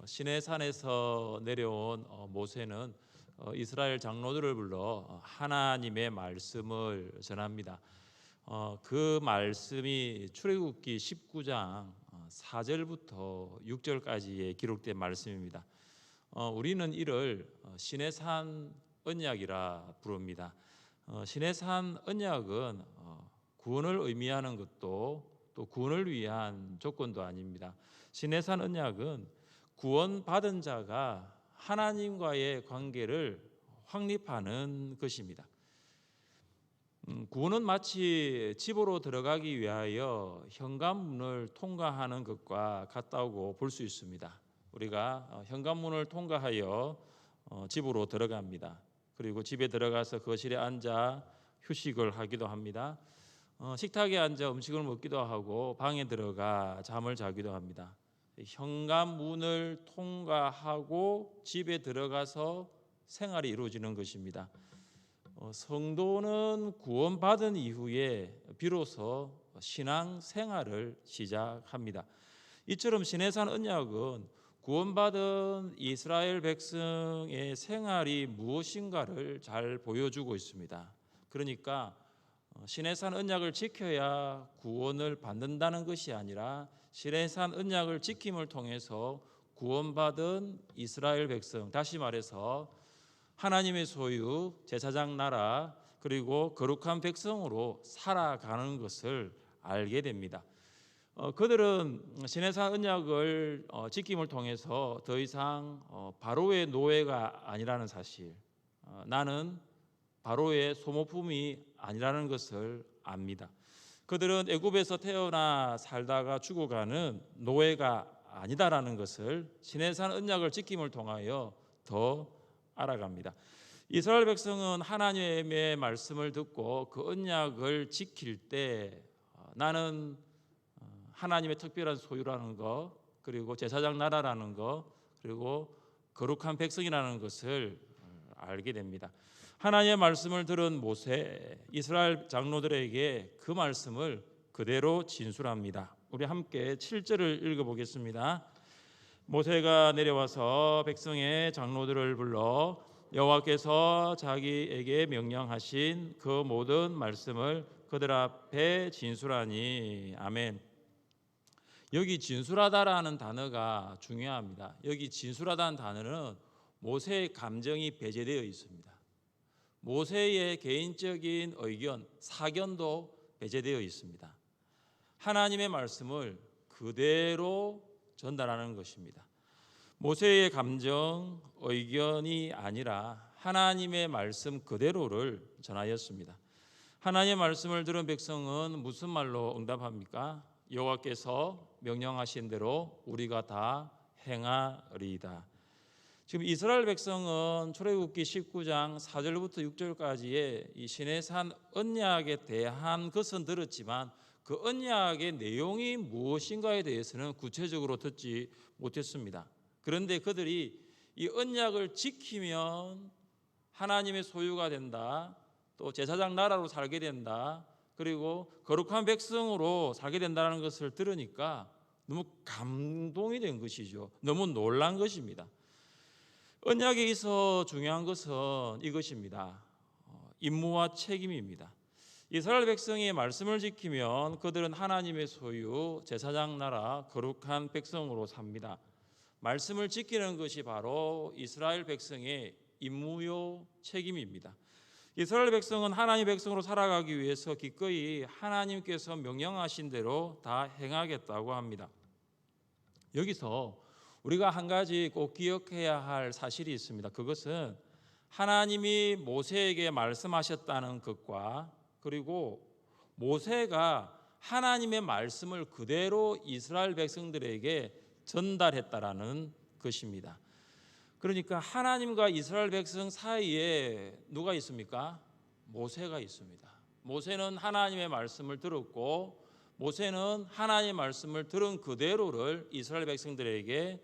시내산에서 내려온 모세는 이스라엘 장로들을 불러 하나님의 말씀을 전합니다. 그 말씀이 출애굽기 19장 4절부터 6절까지에 기록된 말씀입니다. 우리는 이를 시내산 언약이라 부릅니다. 시내산 언약은 구원을 의미하는 것도 또 구원을 위한 조건도 아닙니다. 시내산 언약은 구원받은 자가 하나님과의 관계를 확립하는 것입니다. 구원은 마치 집으로 들어가기 위하여 현관문을 통과하는 것과 같다고 볼 수 있습니다. 우리가 현관문을 통과하여 집으로 들어갑니다. 그리고 집에 들어가서 거실에 앉아 휴식을 하기도 합니다. 식탁에 앉아 음식을 먹기도 하고 방에 들어가 잠을 자기도 합니다. 현관문을 통과하고 집에 들어가서 생활이 이루어지는 것입니다. 성도는 구원받은 이후에 비로소 신앙 생활을 시작합니다. 이처럼 시내산 언약은 구원받은 이스라엘 백성의 생활이 무엇인가를 잘 보여주고 있습니다. 그러니까 시내산 언약을 지켜야 구원을 받는다는 것이 아니라 시내산 언약을 지킴을 통해서 구원받은 이스라엘 백성, 다시 말해서 하나님의 소유, 제사장 나라, 그리고 거룩한 백성으로 살아가는 것을 알게 됩니다. 그들은 시내산 언약을 지킴을 통해서 더 이상 바로의 노예가 아니라는 사실, 나는 바로의 소모품이 아니라는 것을 압니다. 그들은 애굽에서 태어나 살다가 죽어가는 노예가 아니다라는 것을 시내산 언약을 지킴을 통하여 더 알아갑니다. 이스라엘 백성은 하나님의 말씀을 듣고 그 언약을 지킬 때 나는 하나님의 특별한 소유라는 것, 그리고 제사장 나라라는 것, 그리고 거룩한 백성이라는 것을 알게 됩니다. 하나님의 말씀을 들은 모세, 이스라엘 장로들에게 그 말씀을 그대로 진술합니다. 우리 함께 7절을 읽어보겠습니다. 모세가 내려와서 백성의 장로들을 불러 여호와께서 자기에게 명령하신 그 모든 말씀을 그들 앞에 진술하니. 아멘. 여기 진술하다라는 단어가 중요합니다. 여기 진술하다는 단어는 모세의 감정이 배제되어 있습니다. 모세의 개인적인 의견, 사견도 배제되어 있습니다. 하나님의 말씀을 그대로 전달하는 것입니다. 모세의 감정, 의견이 아니라 하나님의 말씀 그대로를 전하였습니다. 하나님의 말씀을 들은 백성은 무슨 말로 응답합니까? 여호와께서 명령하신 대로 우리가 다 행하리이다. 지금 이스라엘 백성은 출애굽기 19장 4절부터 6절까지의 이 시내산 언약에 대한 것은 들었지만 그 언약의 내용이 무엇인가에 대해서는 구체적으로 듣지 못했습니다. 그런데 그들이 이 언약을 지키면 하나님의 소유가 된다, 또 제사장 나라로 살게 된다, 그리고 거룩한 백성으로 살게 된다는 것을 들으니까 너무 감동이 된 것이죠. 너무 놀란 것입니다. 언약에 있어 중요한 것은 이것입니다. 임무와 책임입니다. 이스라엘 백성이 말씀을 지키면 그들은 하나님의 소유, 제사장 나라, 거룩한 백성으로 삽니다. 말씀을 지키는 것이 바로 이스라엘 백성의 임무요 책임입니다. 이스라엘 백성은 하나님의 백성으로 살아가기 위해서 기꺼이 하나님께서 명령하신 대로 다 행하겠다고 합니다. 여기서 우리가 한 가지 꼭 기억해야 할 사실이 있습니다. 그것은 하나님이 모세에게 말씀하셨다는 것과 그리고 모세가 하나님의 말씀을 그대로 이스라엘 백성들에게 전달했다라는 것입니다. 그러니까 하나님과 이스라엘 백성 사이에 누가 있습니까? 모세가 있습니다. 모세는 하나님의 말씀을 들었고 모세는 하나님의 말씀을 들은 그대로를 이스라엘 백성들에게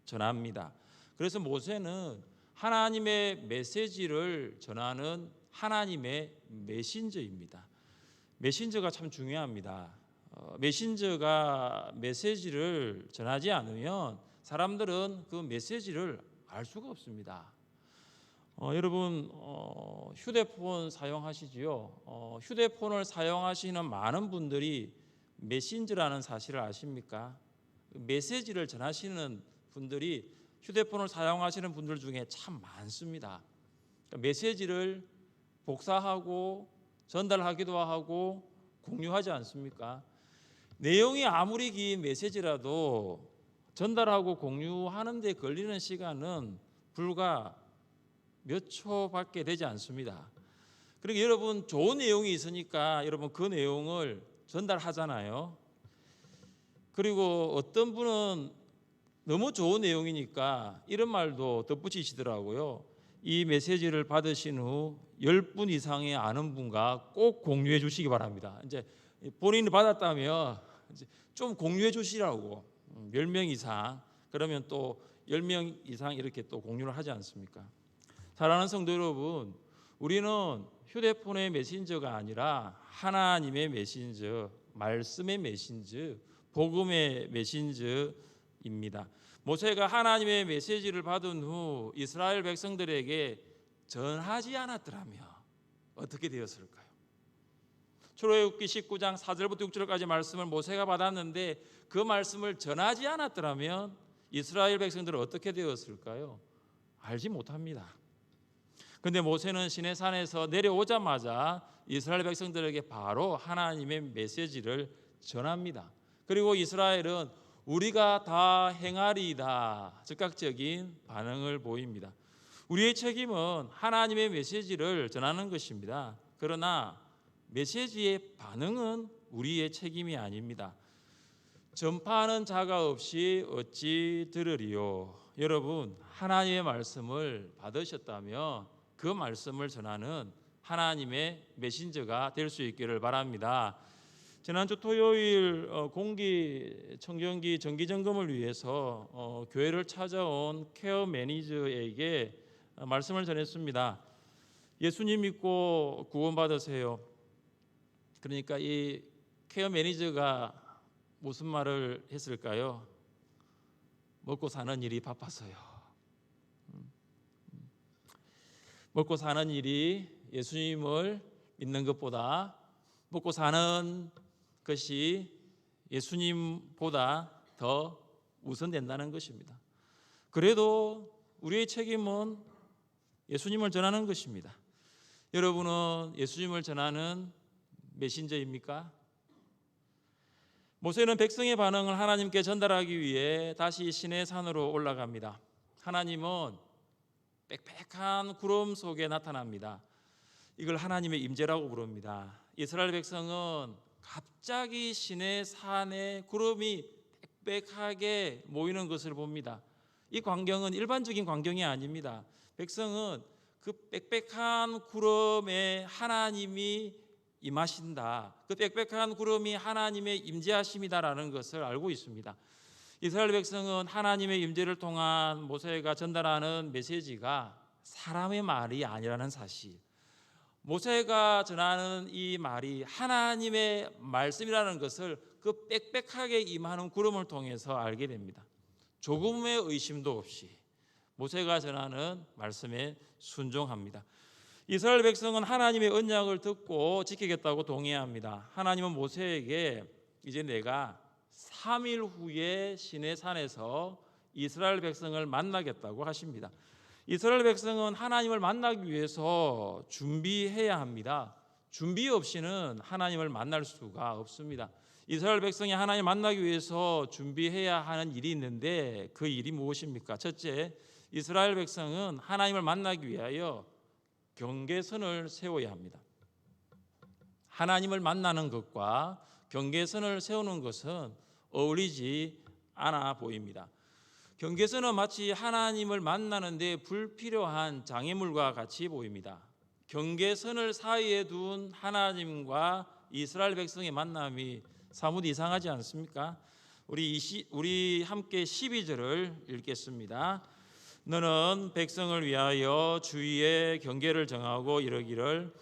전합니다. 그래서 모세는 하나님의 메시지를 전하는 하나님의 메신저입니다. 메신저가 참 중요합니다. 메신저가 메시지를 전하지 않으면 사람들은 그 메시지를 알 수가 없습니다. 여러분 휴대폰 사용하시지요? 휴대폰을 사용하시는 많은 분들이 메신저라는 사실을 아십니까? 메시지를 전하시는 분들이 휴대폰을 사용하시는 분들 중에 참 많습니다. 메시지를 복사하고 전달하기도 하고 공유하지 않습니까? 내용이 아무리 긴 메시지라도 전달하고 공유하는 데 걸리는 시간은 불과 몇 초밖에 되지 않습니다. 그리고 여러분 좋은 내용이 있으니까 여러분 그 내용을 전달하잖아요. 그리고 어떤 분은 너무 좋은 내용이니까 이런 말도 덧붙이시더라고요. 이 메시지를 받으신 후 10분 이상의 아는 분과 꼭 공유해 주시기 바랍니다. 이제 본인이 받았다면 이제 좀 공유해 주시라고 10명 이상 그러면 또 10명 이상 이렇게 또 공유를 하지 않습니까? 사랑하는 성도 여러분, 우리는 휴대폰의 메신저가 아니라 하나님의 메신저, 말씀의 메신저, 복음의 메신저입니다. 모세가 하나님의 메시지를 받은 후 이스라엘 백성들에게 전하지 않았더라면 어떻게 되었을까요? 출애굽기 19장 4절부터 6절까지 말씀을 모세가 받았는데 그 말씀을 전하지 않았더라면 이스라엘 백성들은 어떻게 되었을까요? 알지 못합니다. 근데 모세는 시내산에서 내려오자마자 이스라엘 백성들에게 바로 하나님의 메시지를 전합니다. 그리고 이스라엘은 우리가 다 행하리이다 즉각적인 반응을 보입니다. 우리의 책임은 하나님의 메시지를 전하는 것입니다. 그러나 메시지의 반응은 우리의 책임이 아닙니다. 전파하는 자가 없이 어찌 들으리요. 여러분 하나님의 말씀을 받으셨다면 그 말씀을 전하는 하나님의 메신저가 될 수 있기를 바랍니다. 지난주 토요일 공기청정기 정기점검을 위해서 교회를 찾아온 케어 매니저에게 말씀을 전했습니다. 예수님 믿고 구원받으세요. 그러니까 이 케어 매니저가 무슨 말을 했을까요? 먹고 사는 일이 바빠서요. 먹고 사는 일이 예수님을 믿는 것보다 먹고 사는 것이 예수님보다 더 우선된다는 것입니다. 그래도 우리의 책임은 예수님을 전하는 것입니다. 여러분은 예수님을 전하는 메신저입니까? 모세는 백성의 반응을 하나님께 전달하기 위해 다시 시내산으로 올라갑니다. 하나님은 빽빽한 구름 속에 나타납니다. 이걸 하나님의 임재라고 부릅니다. 이스라엘 백성은 갑자기 시내산에 구름이 빽빽하게 모이는 것을 봅니다. 이 광경은 일반적인 광경이 아닙니다. 백성은 그 빽빽한 구름에 하나님이 임하신다. 그 빽빽한 구름이 하나님의 임재하심이다라는 것을 알고 있습니다. 이스라엘 백성은 하나님의 임재를 통한 모세가 전달하는 메시지가 사람의 말이 아니라는 사실, 모세가 전하는 이 말이 하나님의 말씀이라는 것을 그 빽빽하게 임하는 구름을 통해서 알게 됩니다. 조금의 의심도 없이 모세가 전하는 말씀에 순종합니다. 이스라엘 백성은 하나님의 언약을 듣고 지키겠다고 동의합니다. 하나님은 모세에게 이제 내가 3일 후에 시내산에서 이스라엘 백성을 만나겠다고 하십니다. 이스라엘 백성은 하나님을 만나기 위해서 준비해야 합니다. 준비 없이는 하나님을 만날 수가 없습니다. 이스라엘 백성이 하나님을 만나기 위해서 준비해야 하는 일이 있는데 그 일이 무엇입니까? 첫째, 이스라엘 백성은 하나님을 만나기 위하여 경계선을 세워야 합니다. 하나님을 만나는 것과 경계선을 세우는 것은 어울리지 않아 보입니다. 경계선은 마치 하나님을 만나는 데 불필요한 장애물과 같이 보입니다. 경계선을 사이에 둔 하나님과 이스라엘 백성의 만남이 사뭇 이상하지 않습니까? 우리 함께 12절을 읽겠습니다. 너는 백성을 위하여 주위에 경계를 정하고 이르기를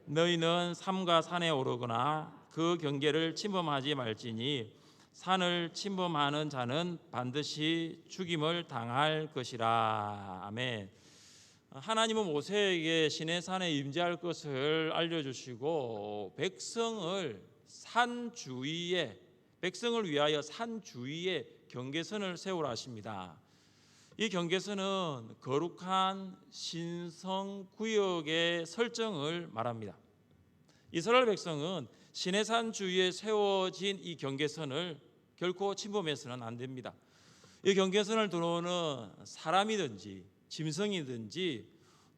너희는 삼가 산에 오르거나 그 경계를 침범하지 말지니 산을 침범하는 자는 반드시 죽임을 당할 것이라. 아멘. 하나님은 모세에게 시내산에 임재할 것을 알려주시고 백성을 위하여 산 주위에 경계선을 세우라 하십니다. 이 경계선은 거룩한 신성구역의 설정을 말합니다. 이스라엘 백성은 시내산 주위에 세워진 이 경계선을 결코 침범해서는 안 됩니다. 이 경계선을 들어오는 사람이든지 짐승이든지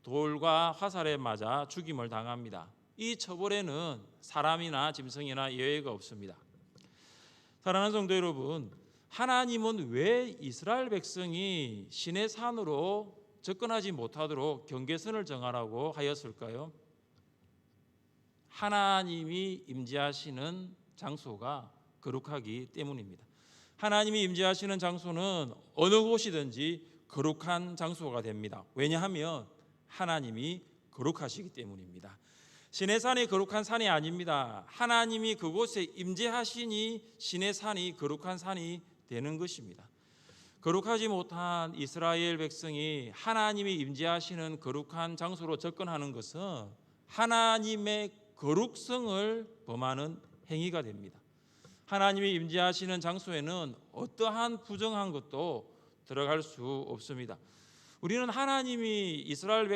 돌과 화살에 맞아 죽임을 당합니다. 이 처벌에는 사람이나 짐승이나 예외가 없습니다. 사랑하는 성도 여러분, 하나님은 왜 이스라엘 백성이 시내산으로 접근하지 못하도록 경계선을 정하라고 하였을까요? 하나님이 임재하시는 장소가 거룩하기 때문입니다. 하나님이 임재하시는 장소는 어느 곳이든지 거룩한 장소가 됩니다. 왜냐하면 하나님이 거룩하시기 때문입니다. 시내산이 거룩한 산이 아닙니다. 하나님이 그곳에 임재하시니 시내산이 거룩한 산이 되는 것입니다. 거룩하지 못한 이스라엘 백성이 하나님이 임재하시는 거룩한 장소로 접근하는 것은 하나님의 거룩성을 범하는 행위가 됩니다. 하나님이 임재하시는 장소에는 어떠한 부정한 것도 들어갈 수 없습니다. 우리는 하나님이 이스라엘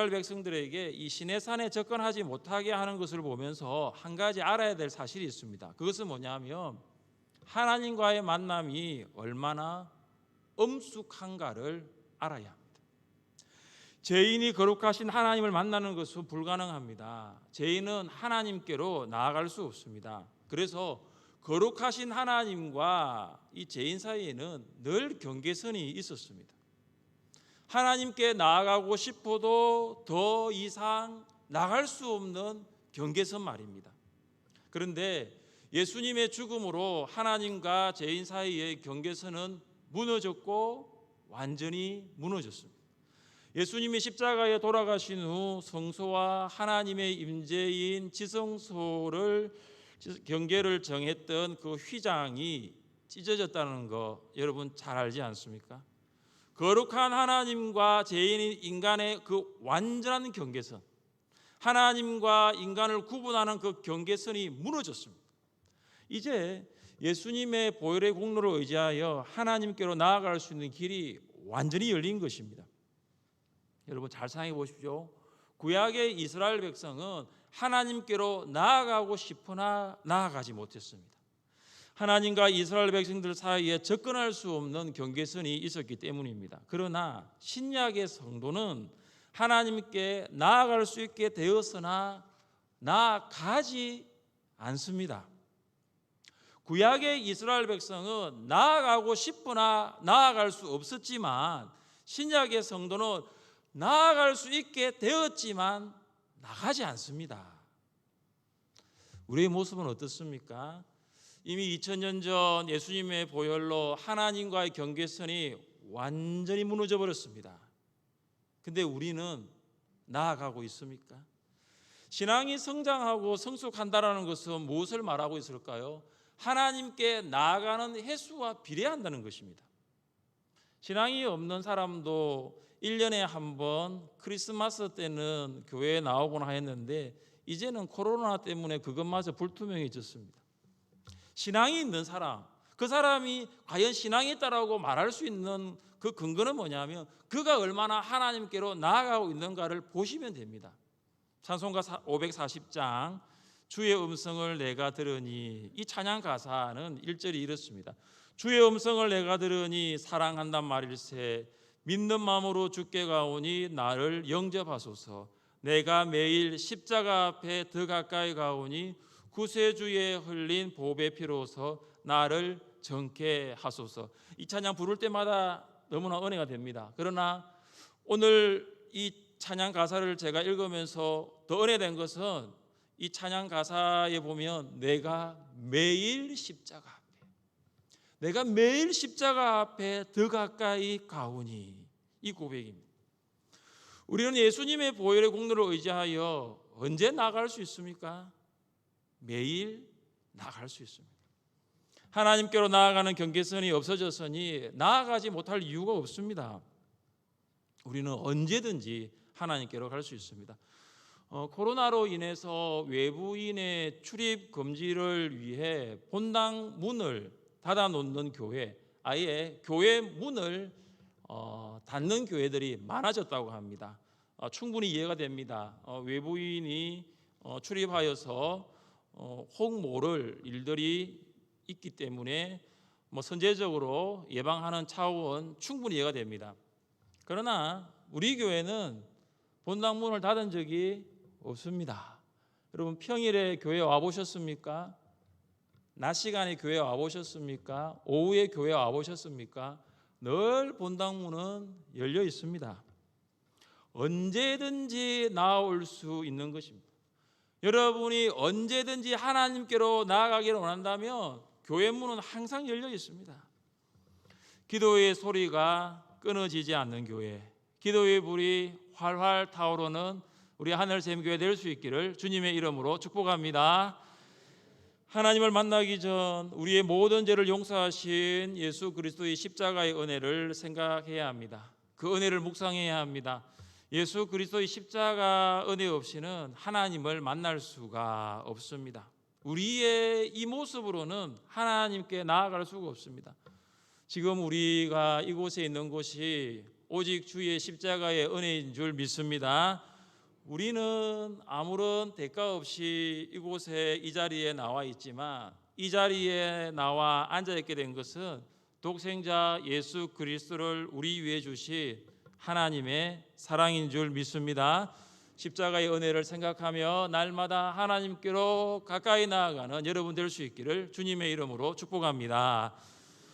백성들에게 이 시내산에 접근하지 못하게 하는 것을 보면서 한 가지 알아야 될 사실이 있습니다. 그것은 뭐냐면 하나님과의 만남이 얼마나 엄숙한가를 알아야 합니다. 죄인이 거룩하신 하나님을 만나는 것은 불가능합니다. 죄인은 하나님께로 나아갈 수 없습니다. 그래서 거룩하신 하나님과 이 죄인 사이에는 늘 경계선이 있었습니다. 하나님께 나아가고 싶어도 더 이상 나갈 수 없는 경계선 말입니다. 그런데 예수님의 죽음으로 하나님과 죄인 사이의 경계선은 무너졌고 완전히 무너졌습니다. 예수님이 십자가에 돌아가신 후 성소와 하나님의 임재인 지성소를 경계를 정했던 그 휘장이 찢어졌다는 거 여러분 잘 알지 않습니까? 거룩한 하나님과 죄인인 인간의 그 완전한 경계선, 하나님과 인간을 구분하는 그 경계선이 무너졌습니다. 이제 예수님의 보혈의 공로를 의지하여 하나님께로 나아갈 수 있는 길이 완전히 열린 것입니다. 여러분 잘 생각해 보십시오. 구약의 이스라엘 백성은 하나님께로 나아가고 싶으나 나아가지 못했습니다. 하나님과 이스라엘 백성들 사이에 접근할 수 없는 경계선이 있었기 때문입니다. 그러나 신약의 성도는 하나님께 나아갈 수 있게 되었으나 나아가지 않습니다. 구약의 이스라엘 백성은 나아가고 싶으나 나아갈 수 없었지만 신약의 성도는 나아갈 수 있게 되었지만 나가지 않습니다. 우리의 모습은 어떻습니까? 이미 2000년 전 예수님의 보혈로 하나님과의 경계선이 완전히 무너져 버렸습니다. 근데 우리는 나아가고 있습니까? 신앙이 성장하고 성숙한다는 것은 무엇을 말하고 있을까요? 하나님께 나아가는 횟수와 비례한다는 것입니다. 신앙이 없는 사람도 1년에 한 번 크리스마스 때는 교회에 나오거나 했는데 이제는 코로나 때문에 그것마저 불투명해졌습니다. 신앙이 있는 사람, 그 사람이 과연 신앙이 있다라고 말할 수 있는 그 근거는 뭐냐면 그가 얼마나 하나님께로 나아가고 있는가를 보시면 됩니다. 찬송가 540장 주의 음성을 내가 들으니, 이 찬양 가사는 1절이 이렇습니다. 주의 음성을 내가 들으니 사랑한단 말일세, 믿는 마음으로 주께 가오니 나를 영접하소서. 내가 매일 십자가 앞에 더 가까이 가오니 구세주에 흘린 보배 피로서 나를 정케 하소서. 이 찬양 부를 때마다 너무나 은혜가 됩니다. 그러나 오늘 이 찬양 가사를 제가 읽으면서 더 은혜된 것은 이 찬양 가사에 보면 내가 매일 십자가 앞에 더 가까이 가오니, 이 고백입니다. 우리는 예수님의 보혈의 공로를 의지하여 언제 나갈 수 있습니까? 매일 나갈 수 있습니다. 하나님께로 나아가는 경계선이 없어졌으니 나아가지 못할 이유가 없습니다. 우리는 언제든지 하나님께로 갈 수 있습니다. 코로나로 인해서 외부인의 출입 금지를 위해 본당 문을 닫아놓는 교회, 아예 교회 문을 닫는 교회들이 많아졌다고 합니다. 충분히 이해가 됩니다. 외부인이 출입하여서 혹 모를 일들이 있기 때문에 선제적으로 예방하는 차원 충분히 이해가 됩니다. 그러나 우리 교회는 본당 문을 닫은 적이 없습니다. 여러분 평일에 교회 와 보셨습니까? 낮 시간에 교회 와 보셨습니까? 오후에 교회 와 보셨습니까? 늘 본당 문은 열려 있습니다. 언제든지 나올 수 있는 것입니다. 여러분이 언제든지 하나님께로 나아가기를 원한다면 교회 문은 항상 열려 있습니다. 기도의 소리가 끊어지지 않는 교회, 기도의 불이 활활 타오르는 우리 하늘샘교회 될 수 있기를 주님의 이름으로 축복합니다. 하나님을 만나기 전 우리의 모든 죄를 용서하신 예수 그리스도의 십자가의 은혜를 생각해야 합니다. 그 은혜를 묵상해야 합니다. 예수 그리스도의 십자가 은혜 없이는 하나님을 만날 수가 없습니다. 우리의 이 모습으로는 하나님께 나아갈 수가 없습니다. 지금 우리가 이곳에 있는 곳이 오직 주의 십자가의 은혜인 줄 믿습니다. 우리는 아무런 대가 없이 이곳에 이 자리에 나와 있지만 이 자리에 나와 앉아 있게 된 것은 독생자 예수 그리스도를 우리 위해 주신 하나님의 사랑인 줄 믿습니다. 십자가의 은혜를 생각하며 날마다 하나님께로 가까이 나아가는 여러분 될 수 있기를 주님의 이름으로 축복합니다.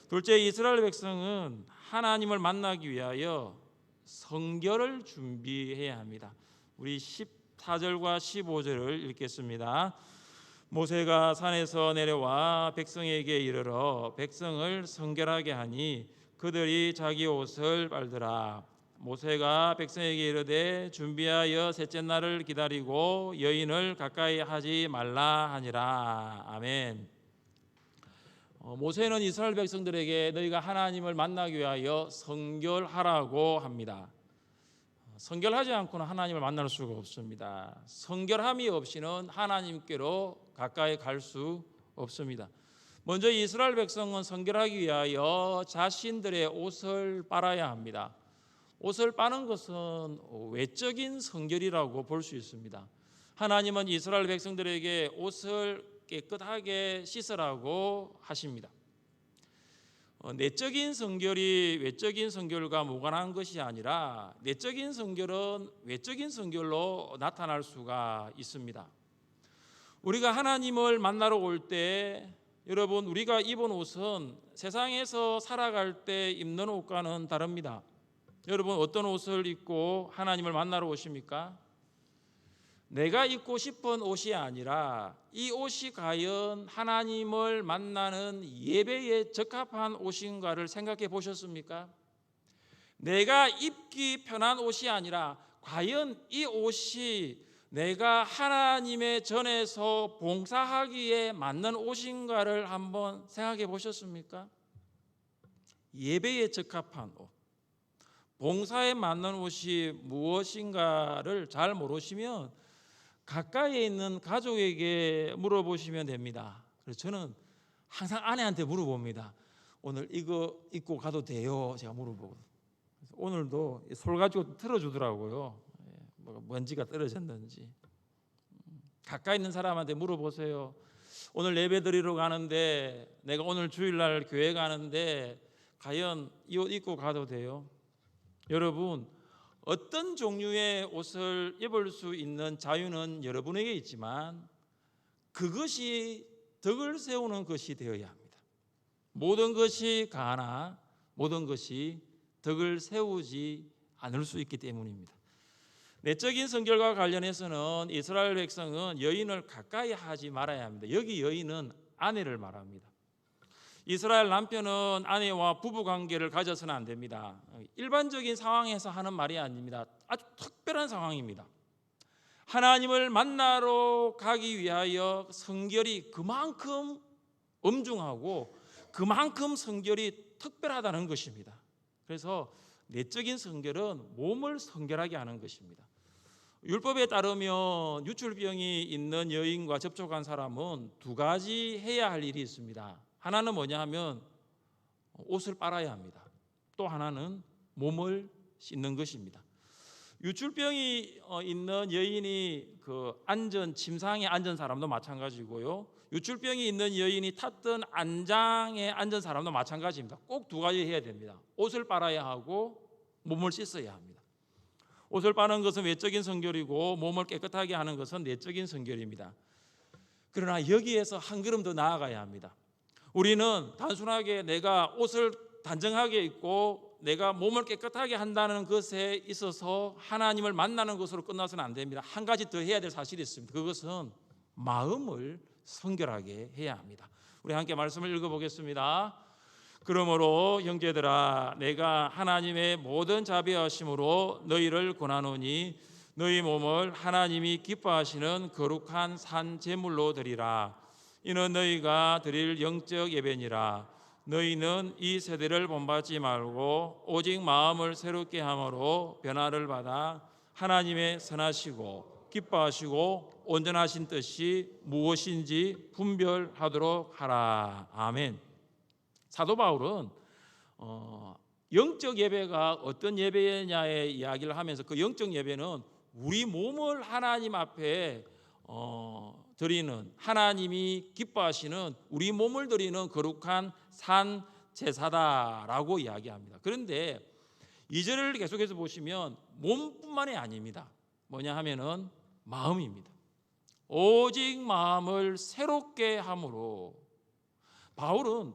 둘째, 이스라엘 백성은 하나님을 만나기 위하여 성결을 준비해야 합니다. 우리 14절과 15절을 읽겠습니다. 모세가 산에서 내려와 백성에게 이르러 백성을 성결하게 하니 그들이 자기 옷을 빨더라. 모세가 백성에게 이르되 준비하여 셋째 날을 기다리고 여인을 가까이 하지 말라 하니라. 아멘. 모세는 이스라엘 백성들에게 너희가 하나님을 만나기 위하여 성결하라고 합니다. 성결하지 않고는 하나님을 만날 수가 없습니다. 성결함이 없이는 하나님께로 가까이 갈 수 없습니다. 먼저 이스라엘 백성은 성결하기 위하여 자신들의 옷을 빨아야 합니다. 옷을 빠는 것은 외적인 성결이라고 볼 수 있습니다. 하나님은 이스라엘 백성들에게 옷을 깨끗하게 씻으라고 하십니다. 내적인 성결이 외적인 성결과 무관한 것이 아니라 내적인 성결은 외적인 성결로 나타날 수가 있습니다. 우리가 하나님을 만나러 올 때 여러분 우리가 입은 옷은 세상에서 살아갈 때 입는 옷과는 다릅니다. 여러분 어떤 옷을 입고 하나님을 만나러 오십니까? 내가 입고 싶은 옷이 아니라 이 옷이 과연 하나님을 만나는 예배에 적합한 옷인가를 생각해 보셨습니까? 내가 입기 편한 옷이 아니라 과연 이 옷이 내가 하나님의 전에서 봉사하기에 맞는 옷인가를 한번 생각해 보셨습니까? 예배에 적합한 옷, 봉사에 맞는 옷이 무엇인가를 잘 모르시면 가까이에 있는 가족에게 물어보시면 됩니다. 그래서 저는 항상 아내한테 물어봅니다. 오늘 이거 입고 가도 돼요? 제가 물어보고 오늘도 솔 가지고 틀어주더라고요. 먼지가 떨어졌는지. 가까이 있는 사람한테 물어보세요. 오늘 예배 드리러 가는데 내가 오늘 주일날 교회 가는데 과연 이 옷 입고 가도 돼요? 여러분 어떤 종류의 옷을 입을 수 있는 자유는 여러분에게 있지만 그것이 덕을 세우는 것이 되어야 합니다. 모든 것이 가나 모든 것이 덕을 세우지 않을 수 있기 때문입니다. 내적인 성결과 관련해서는 이스라엘 백성은 여인을 가까이 하지 말아야 합니다. 여기 여인은 아내를 말합니다. 이스라엘 남편은 아내와 부부 관계를 가져서는 안 됩니다. 일반적인 상황에서 하는 말이 아닙니다. 아주 특별한 상황입니다. 하나님을 만나러 가기 위하여 성결이 그만큼 엄중하고 그만큼 성결이 특별하다는 것입니다. 그래서 내적인 성결은 몸을 성결하게 하는 것입니다. 율법에 따르면 유출병이 있는 여인과 접촉한 사람은 두 가지 해야 할 일이 있습니다. 하나는 뭐냐 하면 옷을 빨아야 합니다. 또 하나는 몸을 씻는 것입니다. 유출병이 있는 여인이 침상에 앉은 사람도 마찬가지고요. 유출병이 있는 여인이 탔던 안장에 앉은 사람도 마찬가지입니다. 꼭 두 가지 해야 됩니다. 옷을 빨아야 하고 몸을 씻어야 합니다. 옷을 빠는 것은 외적인 성결이고 몸을 깨끗하게 하는 것은 내적인 성결입니다. 그러나 여기에서 한 걸음 더 나아가야 합니다. 우리는 단순하게 내가 옷을 단정하게 입고 내가 몸을 깨끗하게 한다는 것에 있어서 하나님을 만나는 것으로 끝나서는 안 됩니다. 한 가지 더 해야 될 사실이 있습니다. 그것은 마음을 성결하게 해야 합니다. 우리 함께 말씀을 읽어보겠습니다. 그러므로 형제들아 내가 하나님의 모든 자비하심으로 너희를 권하노니 너희 몸을 하나님이 기뻐하시는 거룩한 산 제물로 드리라. 이는 너희가 드릴 영적 예배니라. 너희는 이 세대를 본받지 말고 오직 마음을 새롭게 함으로 변화를 받아 하나님의 선하시고 기뻐하시고 온전하신 뜻이 무엇인지 분별하도록 하라. 아멘. 사도 바울은 영적 예배가 어떤 예배냐의 이야기를 하면서 그 영적 예배는 우리 몸을 하나님 앞에 드리는, 하나님이 기뻐하시는 우리 몸을 드리는 거룩한 산 제사다라고 이야기합니다. 그런데 2절을 계속해서 보시면 몸뿐만이 아닙니다. 뭐냐 하면은 마음입니다. 오직 마음을 새롭게 함으로, 바울은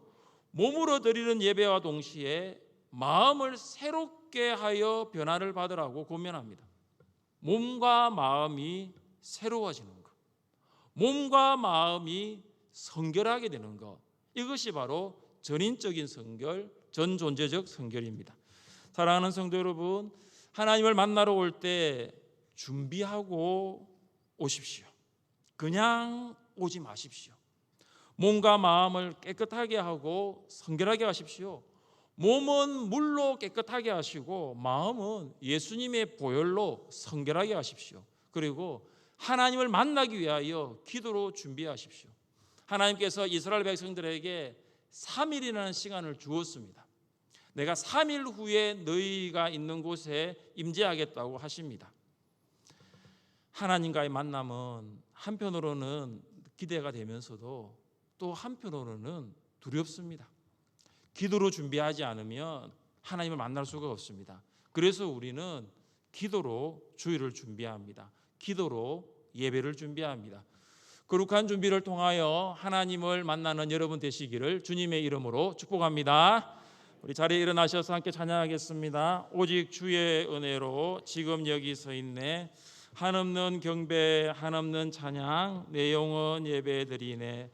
몸으로 드리는 예배와 동시에 마음을 새롭게 하여 변화를 받으라고 권면합니다. 몸과 마음이 새로워지는 것, 몸과 마음이 성결하게 되는 것, 이것이 바로 전인적인 성결, 전존재적 성결입니다. 사랑하는 성도 여러분, 하나님을 만나러 올 때 준비하고 오십시오. 그냥 오지 마십시오. 몸과 마음을 깨끗하게 하고 성결하게 하십시오. 몸은 물로 깨끗하게 하시고 마음은 예수님의 보혈로 성결하게 하십시오. 그리고 하나님을 만나기 위하여 기도로 준비하십시오. 하나님께서 이스라엘 백성들에게 3일이라는 시간을 주었습니다. 내가 3일 후에 너희가 있는 곳에 임재하겠다고 하십니다. 하나님과의 만남은 한편으로는 기대가 되면서도 또 한편으로는 두렵습니다. 기도로 준비하지 않으면 하나님을 만날 수가 없습니다. 그래서 우리는 기도로 주일을 준비합니다. 기도로 예배를 준비합니다. 거룩한 준비를 통하여 하나님을 만나는 여러분 되시기를 주님의 이름으로 축복합니다. 우리 자리에 일어나셔서 함께 찬양하겠습니다. 오직 주의 은혜로 지금 여기 서 있네. 한없는 경배 한없는 찬양 내 영혼 예배드리네.